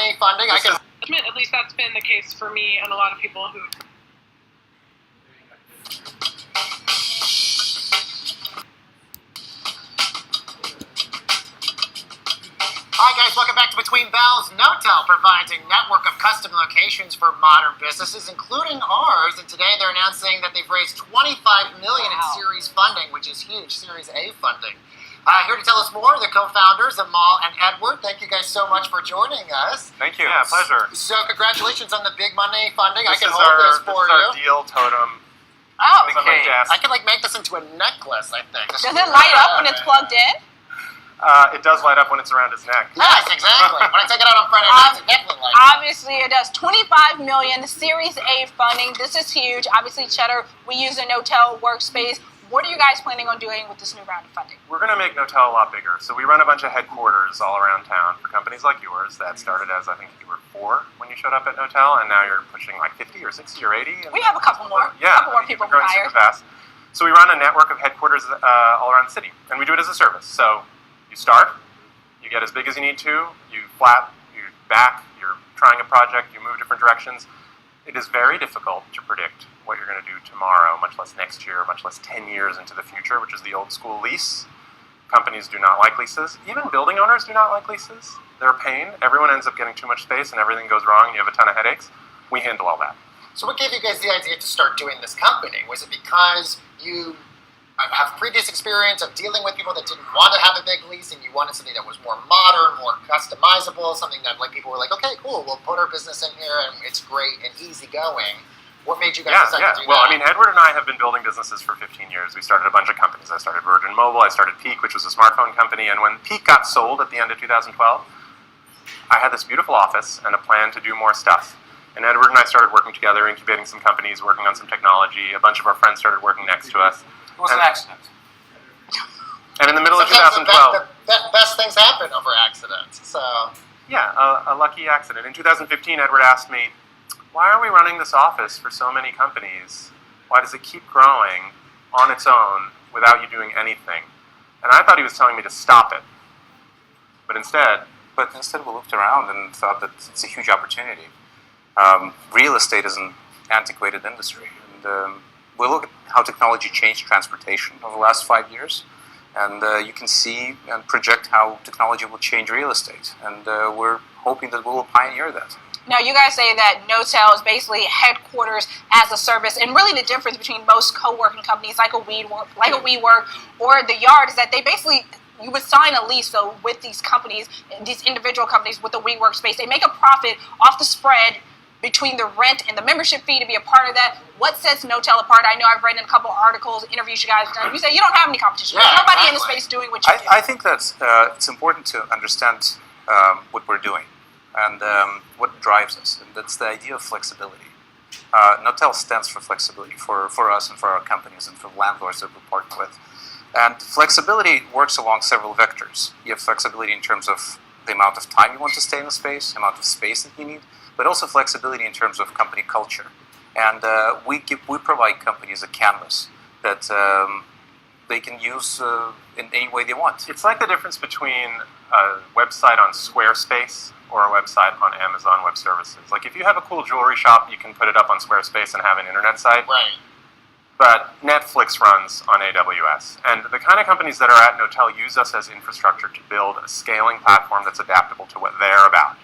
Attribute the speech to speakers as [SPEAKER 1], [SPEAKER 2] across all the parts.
[SPEAKER 1] money funding. I can
[SPEAKER 2] admit, at least that's been the case for me and a lot of people who.
[SPEAKER 1] Hi guys, welcome back to Between Bells. Knotel provides a network of custom locations for modern businesses, including ours. And today they're announcing that they've raised $25 million in Series funding, which is huge, Series A funding. Here to tell us more, the co-founders, Amal and Edward. Thank you guys so much for joining us.
[SPEAKER 3] Thank you. Yeah, pleasure.
[SPEAKER 1] So congratulations on the big money funding.
[SPEAKER 3] This
[SPEAKER 1] I can
[SPEAKER 3] is
[SPEAKER 1] hold this for
[SPEAKER 3] This is
[SPEAKER 1] you.
[SPEAKER 3] our deal totem.
[SPEAKER 1] Oh,
[SPEAKER 3] It's on my desk.
[SPEAKER 1] I could make this into a necklace, I think.
[SPEAKER 4] Does it light up when it's plugged in?
[SPEAKER 3] It does light up when it's around his neck.
[SPEAKER 1] Yes, exactly. When I take it out on Friday nights, it definitely lights up.
[SPEAKER 4] Obviously, it does. $25 million, Series A funding. This is huge. Obviously, Cheddar, we use a Knotel workspace. What are you guys planning on doing with this new round of funding?
[SPEAKER 3] We're going to make Knotel a lot bigger. So we run a bunch of headquarters all around town for companies like yours that started as, I think you were 4 when you showed up at Knotel, and now you're pushing like 50 or 60 or 80.
[SPEAKER 4] We have a couple more.
[SPEAKER 3] Yeah,
[SPEAKER 4] a couple more people
[SPEAKER 3] growing
[SPEAKER 4] hired.
[SPEAKER 3] super fast. So we run a network of headquarters all around the city, and we do it as a service. So you start, you get as big as you need to, you flat, you back, you're trying a project, you move different directions. It is very difficult to predict what you're going to do tomorrow, much less next year, much less 10 years into the future, which is the old school lease. Companies do not like leases. Even building owners do not like leases. They're a pain. Everyone ends up getting too much space and everything goes wrong and you have a ton of headaches. We handle all that.
[SPEAKER 1] So what gave you guys the idea to start doing this company? Was it because you have previous experience of dealing with people that didn't want to have a big lease and you wanted something that was more modern, more customizable, something that people were like, okay, cool, we'll put our business in here and it's great and easygoing? What made you guys decide to do that?
[SPEAKER 3] Well, I mean, Edward and I have been building businesses for 15 years. We started a bunch of companies. I started Virgin Mobile, I started Peak, which was a smartphone company, and when Peak got sold at the end of 2012, I had this beautiful office and a plan to do more stuff. And Edward and I started working together, incubating some companies, working on some technology. A bunch of our friends started working next to us.
[SPEAKER 5] It was an accident.
[SPEAKER 3] And in the middle of
[SPEAKER 1] Sometimes
[SPEAKER 3] 2012...
[SPEAKER 1] the best things happen over accidents, so...
[SPEAKER 3] Yeah, a lucky accident. In 2015, Edward asked me, why are we running this office for so many companies? Why does it keep growing on its own without you doing anything? And I thought he was telling me to stop it. But instead
[SPEAKER 5] we looked around and thought that it's a huge opportunity. Real estate is an antiquated industry. And we look at how technology changed transportation over the last 5 years. And you can see and project how technology will change real estate. And we're hoping that we will pioneer that.
[SPEAKER 4] Now, you guys say that Knotel is basically headquarters as a service, and really the difference between most co-working companies like a WeWork or the Yard is that they basically, you would sign a lease though with these companies, these individual companies with the WeWork space. They make a profit off the spread between the rent and the membership fee to be a part of that. What sets Knotel apart? I know I've read in a couple articles, interviews you guys have done. You say you don't have any competition.
[SPEAKER 1] Yeah,
[SPEAKER 4] There's nobody in the
[SPEAKER 1] exactly.
[SPEAKER 4] space doing what you do.
[SPEAKER 5] I think that it's important to understand what we're doing and what drives us, and that's the idea of flexibility. Knotel stands for flexibility for us and for our companies and for landlords that we partner with. And flexibility works along several vectors. You have flexibility in terms of the amount of time you want to stay in the space, the amount of space that you need, but also flexibility in terms of company culture. And we provide companies a canvas that they can use in any way they want.
[SPEAKER 3] it's like the difference between a website on Squarespace or a website on Amazon Web Services. Like if you have a cool jewelry shop, you can put it up on Squarespace and have an internet site.
[SPEAKER 1] Right.
[SPEAKER 3] But Netflix runs on AWS. And the kind of companies that are at Knotel use us as infrastructure to build a scaling platform that's adaptable to what they're about.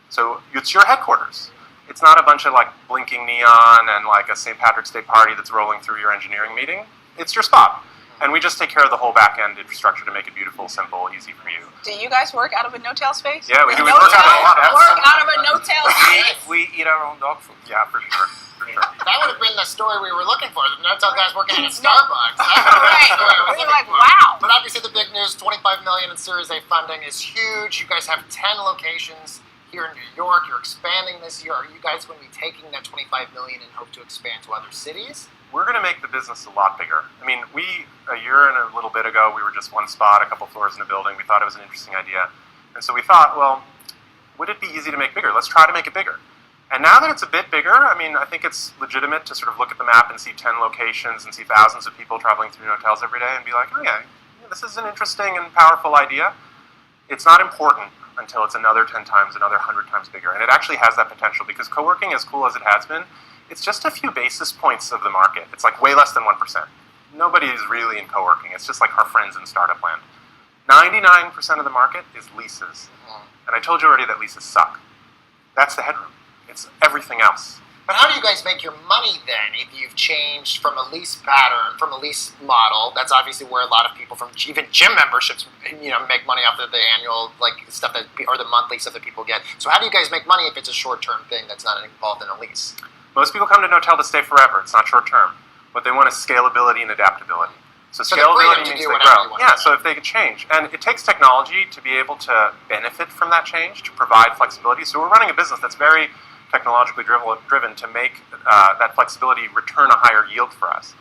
[SPEAKER 3] So it's your headquarters. It's not a bunch of blinking neon and a St. Patrick's Day party that's rolling through your engineering meeting. It's your spot. And we just take care of the whole back-end infrastructure to make it beautiful, simple, easy for you.
[SPEAKER 4] Do you guys work out of a Knotel space?
[SPEAKER 3] Yeah, we do. We
[SPEAKER 4] Knotel
[SPEAKER 3] work out of a lot.
[SPEAKER 4] work out of a Knotel space?
[SPEAKER 5] We eat our own dog food.
[SPEAKER 3] Yeah, for sure.
[SPEAKER 1] That would have been the story we were looking for. The Knotel guys working at a Starbucks.
[SPEAKER 4] Right. We were like, wow.
[SPEAKER 1] But obviously the big news, $25 million in Series A funding is huge. You guys have 10 locations here in New York. You're expanding this year. Are you guys going to be taking that $25 million and hope to expand to other cities?
[SPEAKER 3] We're going to make the business a lot bigger. I mean, a year and a little bit ago, we were just one spot, a couple floors in a building. We thought it was an interesting idea. And so we thought, well, would it be easy to make bigger? Let's try to make it bigger. And now that it's a bit bigger, I mean, I think it's legitimate to sort of look at the map and see 10 locations and see thousands of people traveling through Knotels every day and be like, okay, this is an interesting and powerful idea. It's not important until it's another 10 times, another 100 times bigger. And it actually has that potential because co-working, as cool as it has been, it's just a few basis points of the market. It's like way less than 1%. Nobody is really in co-working. It's just like our friends in startup land. 99% of the market is leases. And I told you already that leases suck. That's the headroom. It's everything else.
[SPEAKER 1] But how do you guys make your money then if you've changed from a lease pattern, from a lease model? That's obviously where a lot of people from even gym memberships, make money off of the annual stuff or the monthly stuff that people get. So how do you guys make money if it's a short-term thing that's not involved in a lease?
[SPEAKER 3] Most people come to Knotel to stay forever. It's not short-term. What they want is scalability and adaptability. So scalability means they grow. Yeah, so if they could change. And it takes technology to be able to benefit from that change, to provide flexibility. So we're running a business that's very technologically driven to make that flexibility return a higher yield for us.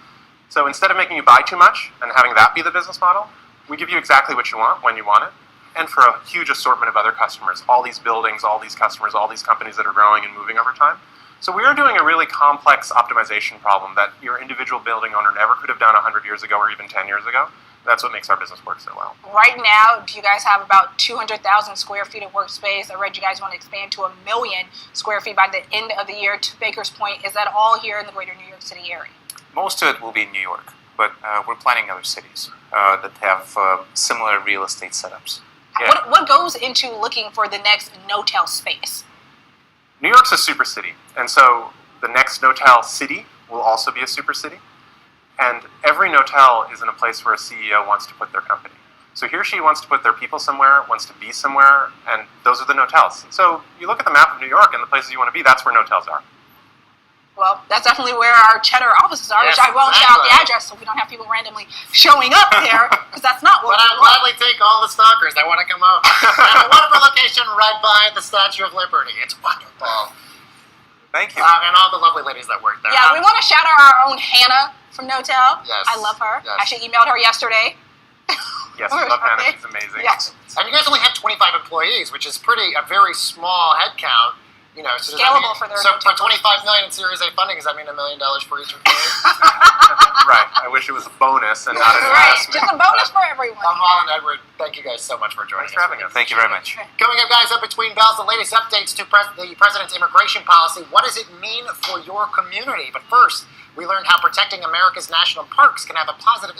[SPEAKER 3] So instead of making you buy too much and having that be the business model, we give you exactly what you want when you want it, and for a huge assortment of other customers, all these buildings, all these customers, all these companies that are growing and moving over time. So we are doing a really complex optimization problem that your individual building owner never could have done 100 years ago or even 10 years ago. That's what makes our business work so well.
[SPEAKER 4] Right now, do you guys have about 200,000 square feet of workspace? I read you guys want to expand to 1 million square feet by the end of the year. To Baker's point, is that all here in the greater New York City area?
[SPEAKER 5] Most of it will be in New York, but we're planning other cities that have similar real estate setups.
[SPEAKER 3] Yeah.
[SPEAKER 4] What goes into looking for the next Knotel space?
[SPEAKER 3] New York's a super city, and so the next Knotel city will also be a super city. And every Knotel is in a place where a CEO wants to put their company. So he or she wants to put their people somewhere, wants to be somewhere, and those are the Knotels. So you look at the map of New York and the places you want to be, that's where Knotels are.
[SPEAKER 4] Well, that's definitely where our Cheddar offices are,
[SPEAKER 1] Yes,
[SPEAKER 4] which I won't shout out the
[SPEAKER 1] exactly.
[SPEAKER 4] address so we don't have people randomly showing up there, because that's not what
[SPEAKER 1] But
[SPEAKER 4] we
[SPEAKER 1] I'll
[SPEAKER 4] want.
[SPEAKER 1] gladly take all the stalkers that want to come over. At a wonderful location right by the Statue of Liberty. It's wonderful.
[SPEAKER 5] Thank you.
[SPEAKER 1] And all the lovely ladies that work there.
[SPEAKER 4] Yeah, we want to shout out our own Hannah from Knotel.
[SPEAKER 1] Yes.
[SPEAKER 4] I love her.
[SPEAKER 1] Yes.
[SPEAKER 4] I actually emailed her yesterday.
[SPEAKER 3] Yes, I love Hannah. She's amazing.
[SPEAKER 4] Yes.
[SPEAKER 1] And you guys only have 25 employees, which is a very small head count. So
[SPEAKER 4] Scalable for their
[SPEAKER 1] So for
[SPEAKER 4] Knotel.
[SPEAKER 1] 25 million in Series A funding, does that mean $1 million for each employee?
[SPEAKER 3] Right. I wish it was a bonus and not an
[SPEAKER 4] Right,
[SPEAKER 3] investment.
[SPEAKER 4] just a bonus for everyone.
[SPEAKER 1] Amal and Edward, thank you guys so much for joining
[SPEAKER 3] Thanks for having us.
[SPEAKER 5] Thank you very much.
[SPEAKER 1] Coming up, guys, up between bells, the latest updates to the president's immigration policy. What does it mean for your community? But first, we learned how protecting America's national parks can have a positive